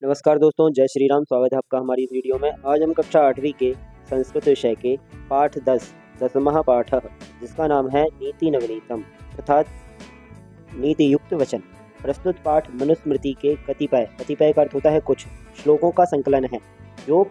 नमस्कार दोस्तों, जय श्री राम। स्वागत है आपका हमारी इस वीडियो में। आज हम कक्षा 8वीं के संस्कृत विषय के पाठ 10वां पाठ जिसका नाम है नीति नवनीतम अर्थात नीति युक्त वचन। प्रस्तुत पाठ मनुस्मृति के कतिपय का अर्थ होता है कुछ श्लोकों का संकलन है जो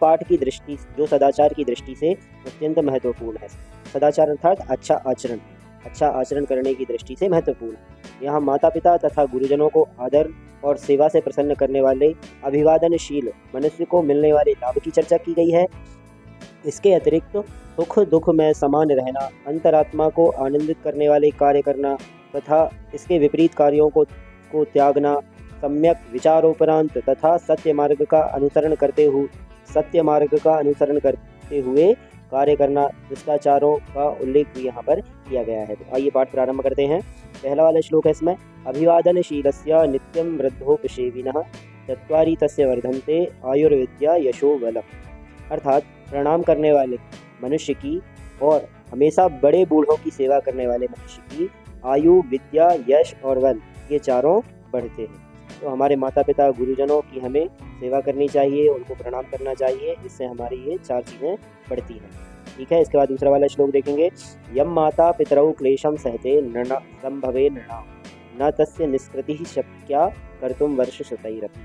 सदाचार की दृष्टि से अत्यंत महत्वपूर्ण है। सदाचार अर्थात अच्छा आचरण करने की दृष्टि से महत्वपूर्ण है। यहाँ माता पिता तथा गुरुजनों को आदर और सेवा से प्रसन्न करने वाले अभिवादनशील मनुष्य को मिलने वाले लाभ की चर्चा की गई है। इसके अतिरिक्त सुख दुख में समान रहना, अंतरात्मा को आनंदित करने वाले कार्य करना तथा इसके विपरीत कार्यों को त्यागना, सम्यक विचारोपरांत तथा सत्य मार्ग का अनुसरण करते हुए कार्य करना, शिष्टाचारों का उल्लेख भी यहाँ पर किया गया है। तो आइए पाठ प्रारंभ करते हैं। पहला वाला श्लोक है इसमें, अभिवादनशीलस्य नित्यं वृद्धोपसेविनः चत्वारि तस्य वर्धन्ते आयुर्विद्या यशो बलम्। अर्थात प्रणाम करने वाले मनुष्य की और हमेशा बड़े बूढ़ों की सेवा करने वाले मनुष्य की आयु, विद्या, यश और बल ये चारों बढ़ते हैं। तो हमारे माता पिता गुरुजनों की हमें सेवा करनी चाहिए, उनको प्रणाम करना चाहिए, इससे हमारी ये चार चीज़ें बढ़ती हैं। ठीक है। इसके बाद दूसरा वाला श्लोक देखेंगे, यम माता पितरौ क्लेशम सहते नृणा संभवे नृणा न तस्य निष्कृतिः शक्या कर्तुम वर्षशतैरपि।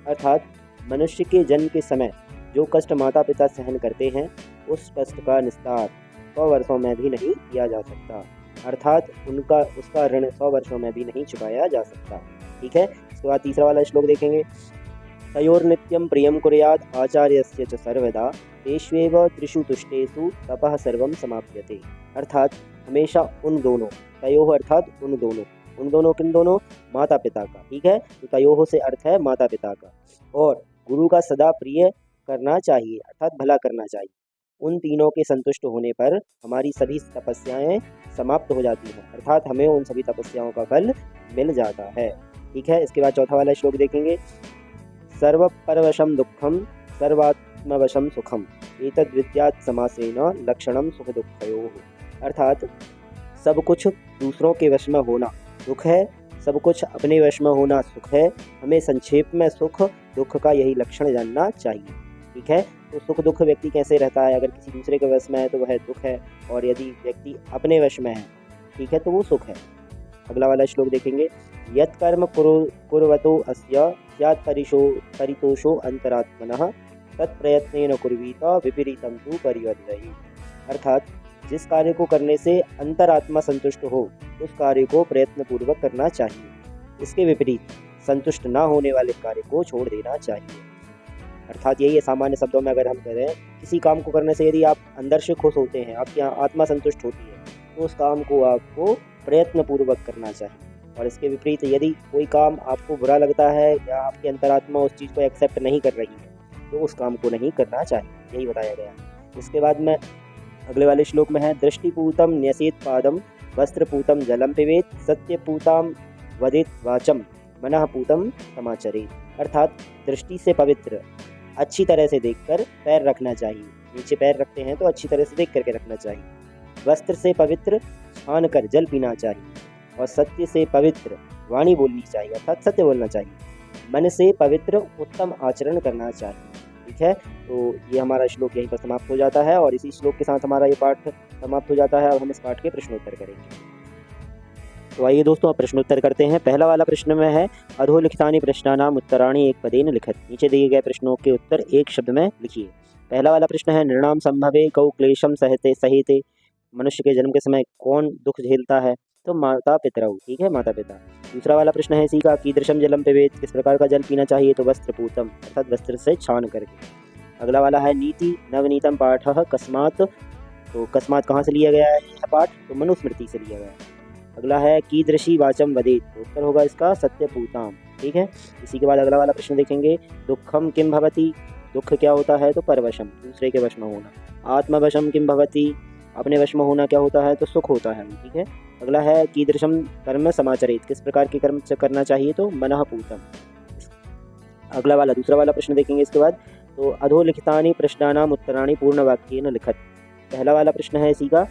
अर्थात मनुष्य के जन्म के समय जो कष्ट माता पिता सहन करते हैं उस कष्ट का निस्तार 100 वर्षों में भी नहीं किया जा सकता। अर्थात उसका ऋण 100 वर्षों में भी नहीं चुकाया जा सकता। ठीक है। इसके बाद तीसरा वाला श्लोक देखेंगे, तयोर्नित्यं प्रियं कुर्यात् आचार्यस्य च सर्वदा तेष्वेव त्रिषु तुष्टेषु तपः सर्वं समाप्यते। अर्थात हमेशा उन दोनों, तयोः अर्थात उन दोनों किन दोनों, माता पिता का। ठीक है। तो तयोः से अर्थ है माता पिता का, और गुरु का सदा प्रिय करना चाहिए अर्थात भला करना चाहिए। उन तीनों के संतुष्ट होने पर हमारी सभी तपस्याएं समाप्त हो जाती हैं, अर्थात हमें उन सभी तपस्याओं का फल मिल जाता है। ठीक है। इसके बाद चौथा वाला श्लोक देखेंगे, सर्वपरवशं दुःखं सर्वात्मवशं सुखम एतद् विद्यात् समासेन लक्षणं सुख दुःखयोः। अर्थात सब कुछ दूसरों के वश में होना दुख है, सब कुछ अपने वश में होना सुख है। हमें संक्षेप में सुख दुख का यही लक्षण जानना चाहिए। ठीक है। तो सुख दुख व्यक्ति कैसे रहता है, अगर किसी दूसरे के वश में है तो वह दुख है, और यदि व्यक्ति अपने वश में है, ठीक है, तो वो सुख है। अगला वाला श्लोक देखेंगे, यत् कर्म कुर्वतो अस्य स्यात् परितोषो अंतरात्मनः तत्प्रयत्नेन कुर्वीत विपरीतं तु परिवर्तयेत्। अर्थात जिस कार्य को करने से अंतरात्मा संतुष्ट हो उस कार्य को प्रयत्न पूर्वक करना चाहिए, इसके विपरीत संतुष्ट ना होने वाले कार्य को छोड़ देना चाहिए। अर्थात यही है, सामान्य शब्दों में अगर हम करें, किसी काम को करने से यदि आप अंदर से खुश होते हैं, आपकी आत्मा संतुष्ट होती है, तो उस काम को आपको प्रयत्न पूर्वक करना चाहिए। और इसके विपरीत यदि कोई काम आपको बुरा लगता है या आपकी अंतरात्मा उस चीज़ को एक्सेप्ट नहीं कर रही है तो उस काम को नहीं करना चाहिए, यही बताया गया। इसके बाद में अगले वाले श्लोक में है, दृष्टिपूतं न्यसेत् पादं वस्त्रपूतं जलं पिबेत् सत्यपूतां वदेत् वाचं मनःपूतं समाचरेत्। अर्थात दृष्टि से पवित्र अच्छी तरह से देखकर पैर रखना चाहिए, नीचे पैर रखते हैं तो अच्छी तरह से देख करके रखना चाहिए। वस्त्र से पवित्र छान कर जल पीना चाहिए, और सत्य से पवित्र वाणी बोलनी चाहिए अर्थात सत्य बोलना चाहिए। मन से पवित्र उत्तम आचरण करना चाहिए। ठीक है। तो ये हमारा श्लोक यहीं पर समाप्त हो जाता है, और इसी श्लोक के साथ हमारा ये पाठ समाप्त हो जाता है। अब हम इस पाठ के प्रश्नोत्तर करेंगे। तो आइए दोस्तों, अब प्रश्नोत्तर करते हैं। पहला वाला प्रश्न में है, अधोलिखितानि प्रश्नानाम् उत्तराणि एक पदेन लिखत। नीचे दिए गए प्रश्नों के उत्तर एक शब्द में लिखिए। पहला वाला प्रश्न है, नृणाम संभवे कौ क्लेशम सहिते। मनुष्य के जन्म के समय कौन दुख झेलता है, तो माता पितरौ। ठीक है, माता पिता। दूसरा वाला प्रश्न है, सीका कीदृशम जलम पिबेत्, किस प्रकार का जल पीना चाहिए, तो वस्त्रपूतम अर्थात वस्त्र से छान करके। अगला वाला है, नीति नवनीतम पाठः कस्मात्, तो कस्मात् कहाँ से लिया गया है यह पाठ, तो मनुस्मृति से लिया गया है। अगला है, कीदृशी वाचम वदेत्, तो उत्तर होगा इसका सत्यपूताम। ठीक है। इसी के बाद अगला वाला प्रश्न देखेंगे, दुःखम किम भवति, दुख क्या होता है, तो परवशम दूसरे के वश में होना। आत्मवशम किम भवति, अपने वश में होना क्या होता है, तो सुख होता है। ठीक है। अगला है, कीदृशम कर्म समाचरेत्, किस प्रकार के कर्म करना चाहिए, तो मनःपूतम। अगला वाला दूसरा वाला प्रश्न देखेंगे इसके बाद, तो अधोलिखितानि प्रश्नानाम् उत्तराणि पूर्णवाक्येन लिखत। पहला वाला प्रश्न है इसी का,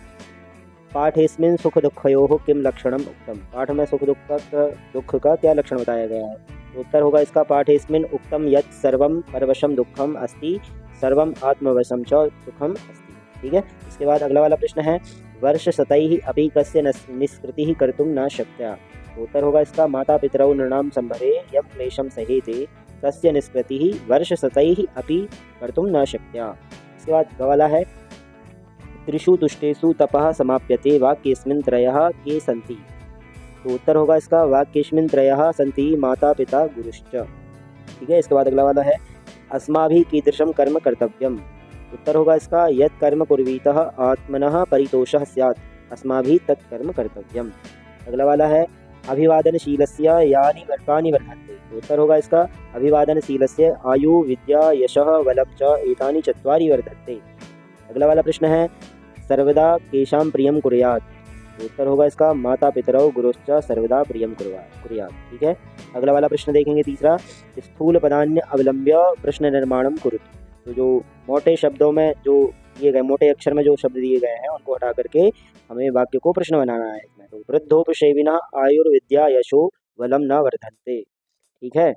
पाठेस्मिन् सुख दुःखयोः किम लक्षणम उक्तम। पाठ में सुख दुख का क्या लक्षण बताया गया है, तो उत्तर होगा इसका पाठेस्मिन् उक्तम यत् सर्वम परवशम दुःखम अस्ति सर्वम आत्मवशम च सुखम अस्ति। ठीक है। इसके बाद अगला वाला प्रश्न है वर्ष शतैः अपि कस्य निष्कृतिः कर्तुं न शक्या। तो उत्तर होगा इसका माता पितरौ नृणां संभवे यं क्लेशं सहेते तस्य निष्कृतिः वर्ष शतैः अपि कर्तुं न शक्या। इसके बाद अगला वाला है त्रिषु तुष्टेषु तपः समाप्यते वाक्येस्मिन् त्रयः के सन्ति। तो उत्तर होगा इसका वाक्येस्मिन् त्रयः सन्ति माता पिता गुरुश्च। ठीक है। इसके बाद अगला वाला है अस्माभिः कीदृशं कर्म कर्तव्यम्। उत्तर होगा इसका यत् कर्म कुर्वीतः आत्मनः परितोषः स्यात् अस्माभिः तत् कर्म कर्तव्यम्। अगला वाला है अभिवादनशीलस्य यानि वर्गाणि वर्धन्ते। तो उत्तर होगा इसका अभिवादनशीलस्य आयु विद्या यशः बलं च एतानि चत्वारि वर्धन्ते। अगला वाला प्रश्न है सर्वदा केषां प्रियं कुर्यात्। तो उत्तर होगा इसका माता पितरौ गुरुश्च सर्वदा प्रियं कुर्यात्। ठीक है। अगला वाला प्रश्न देखेंगे तीसरा स्थूल पदान्य अवलंब्य प्रश्न निर्माणम कुरुत। तो जो मोटे शब्दों में जो दिए गए मोटे अक्षर में जो शब्द दिए गए हैं उनको हटा करके हमें वाक्य को प्रश्न बनाना है इसमें। तो वृद्धोपसेविनः आयुर्विद्या यशो बलं न वर्धन्ते। ठीक है।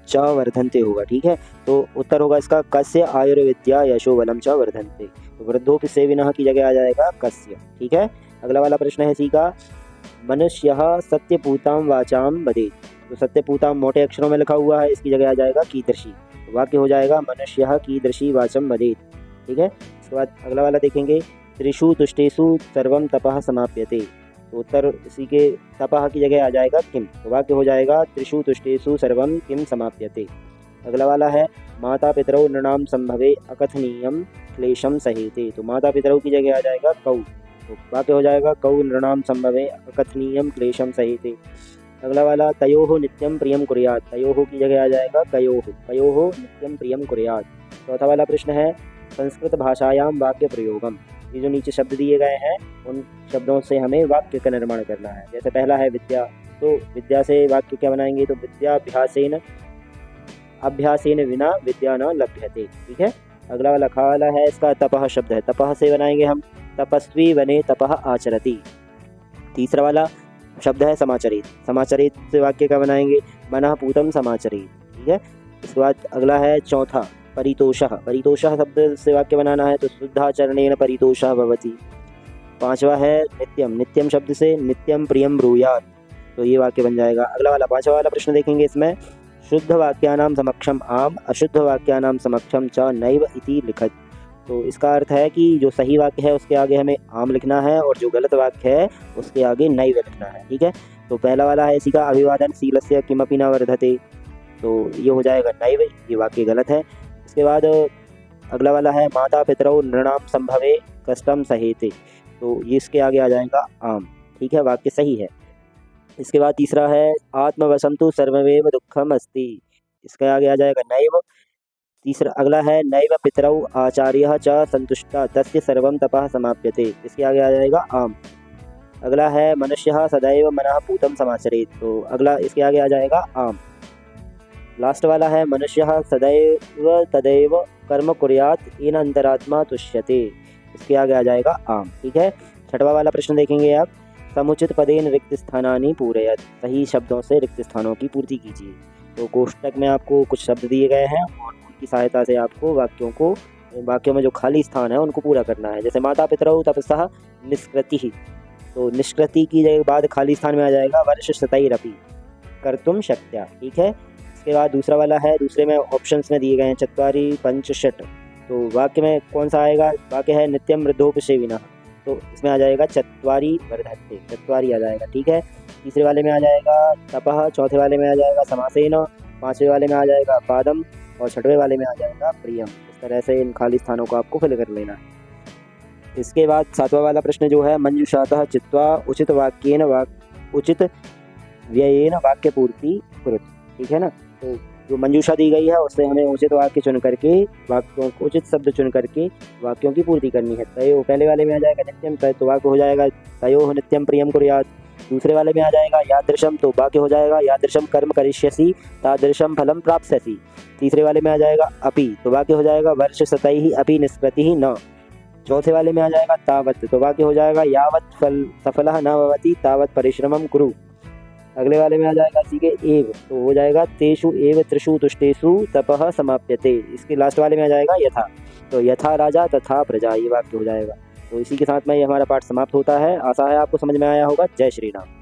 च वर्धन्ते होगा। ठीक है। तो उत्तर होगा इसका कस्य आयुर्विद्या यशो बलं च वर्धन्ते। तो वृद्धोपसेविनः की जगह आ जाएगा कस्य। ठीक है। अगला वाला प्रश्न है सी का मनुष्यः सत्यपूतां वाचां वदेत्। तो सत्यपूतां मोटे अक्षरों में लिखा हुआ है, इसकी जगह आ जाएगा कीदृशी। वाक्य हो जाएगा मनुष्यः कीदृशी वाचं वदेत्। ठीक है। इसके बाद अगला वाला देखेंगे त्रिषु तुष्टेषु सर्वं तपः समाप्यते। तो उत्तर इसी के तपः की जगह आ जाएगा किम। तो वाक्य हो जाएगा त्रिषु तुष्टेषु सर्वं किम समाप्यते। अगला वाला है माता पितरौ नृणां संभवे अकथनीयं क्लेशं सहेते। तो माता पितरौ की जगह आ जाएगा कौ। तो वाक्य हो जाएगा कौ नृणां संभवे अकथनीयं क्लेशं सहेते। अगला वाला तयोः नित्यं प्रियं कुर्यात्। तयोः की जगह आ जाएगा कयोः नित्यं प्रियं कुर्यात्। चौथा वाला प्रश्न है संस्कृत भाषायां वाक्य प्रयोगम। ये जो नीचे शब्द दिए गए हैं उन शब्दों से हमें वाक्य का निर्माण करना है। जैसे पहला है विद्या, तो विद्या से वाक्य क्या बनाएंगे। तो अभ्यासेन विना विद्या न लभ्यते। ठीक है। अगला वाला खाला है इसका तपः शब्द है, तपः से बनाएंगे हम तपस्वी वने तपः आचरति। तीसरा वाला शब्द है समाचरित, समाचरित से वाक्य का बनाएंगे मनः पूतं समाचरित। ठीक है। इसके बाद अगला है चौथा परितोषः, परितोषः शब्द से वाक्य बनाना है तो शुद्धाचरणेन परितोषः भवति। पांचवा है नित्यम, नित्यम शब्द से नित्यम प्रियम ब्रूयात्। तो ये वाक्य बन जाएगा। अगला वाला पांचवा वाला प्रश्न देखेंगे इसमें शुद्ध वाक्यानां समक्षम आम अशुद्ध वाक्यानां समक्षम च नैव इति लिखत। तो इसका अर्थ है कि जो सही वाक्य है उसके आगे हमें आम लिखना है और जो गलत वाक्य है उसके आगे नैव लिखना है। ठीक है। तो पहला वाला है इसी का अभिवादनशीलस्य किमपि न वर्धते। तो ये हो जाएगा नैव, ये वाक्य गलत है। इसके बाद अगला वाला है माता पितरौ नृणां संभवे कष्टं सहेते। तो ये इसके आगे आ जाएगा आम। ठीक है। वाक्य सही है। इसके बाद तीसरा है आत्मवशन्तु सर्वमेव दुःखम अस्ति। इसके आगे आ जाएगा नैव। तीसरा अगला है नैव पितरौ आचार्यः च संतुष्टा तस्य सर्वं तपः समाप्यते। इसके आगे आ जाएगा आम। अगला है मनुष्यः सदैव मनः पूतं समाचरेत्। तो अगला इसके आगे आ जाएगा आम। लास्ट वाला है मनुष्यः सदैव तदैव कर्म कुर्यात् येन अंतरात्मा तुष्यते। इसके आगे आ जाएगा आम। ठीक है। छठवां वाला प्रश्न देखेंगे आप समुचित पदेन रिक्त स्थानानि पूरयत। सही शब्दों से रिक्त स्थानों की पूर्ति कीजिए। तो कोष्टक में आपको कुछ शब्द दिए गए हैं और उनकी सहायता से आपको वाक्यों में जो खाली स्थान है उनको पूरा करना है। जैसे माता पितरौ तपसः निष्कृतिः। तो निष्कृति की जगह बाद खाली स्थान में आ जाएगा वर्ष शतैरपि कर्तुं शक्या। ठीक है। इसके बाद दूसरा वाला है, दूसरे में ऑप्शंस में दिए गए हैं चत्वारि पंच षट। तो वाक्य में कौन सा आएगा। वाक्य है नित्यम वृद्धोपसेविनः। तो इसमें आ जाएगा चत्वारि वर्धन्ते, चत्वारि आ जाएगा। ठीक है। तीसरे वाले में आ जाएगा तपः, चौथे वाले में आ जाएगा समासेन, पांचवें वाले में आ जाएगा पादम और छठवें वाले में आ जाएगा प्रियम। इस तरह से इन खाली स्थानों को आपको फिल कर लेना है। इसके बाद सातवां वाला प्रश्न जो है मंजूषातः चित्वा उचित वाक्येन उचित व्ययेन वाक्य पूर्ति कुरुत। ठीक है ना। तो जो मंजूषा दी गई है उससे हमें उचित वाक्य चुन करके वाक्यों उचित शब्द चुन करके वाक्यों की पूर्ति करनी है। तयो पहले वाले में आ जाएगा नित्यम, तो वाक्य हो जाएगा तयोः नित्यम प्रियम कुर्यात्। दूसरे वाले में आ जाएगा यादृशम, तो वाक्य हो जाएगा यादृशम कर्म करिष्यसि तादृशम फलम प्राप्स्यसि। तीसरे वाले में आ जाएगा अपि, तो वाक्य हो जाएगा वर्ष शतैः अपि निष्कृतिः न। चौथे वाले में आ जाएगा तावत्, तो वाक्य हो जाएगा यावत् सफलः न भवति तावत् परिश्रमं कुरु। अगले वाले में आ जाएगा सी के एव, तो हो जाएगा तेषु एव त्रिषु तुष्टेषु तपः समाप्यते। इसके लास्ट वाले में आ जाएगा यथा, तो यथा राजा तथा प्रजा, ये वाक्य हो जाएगा। तो इसी के साथ में ये हमारा पाठ समाप्त होता है। आशा है आपको समझ में आया होगा। जय श्री राम।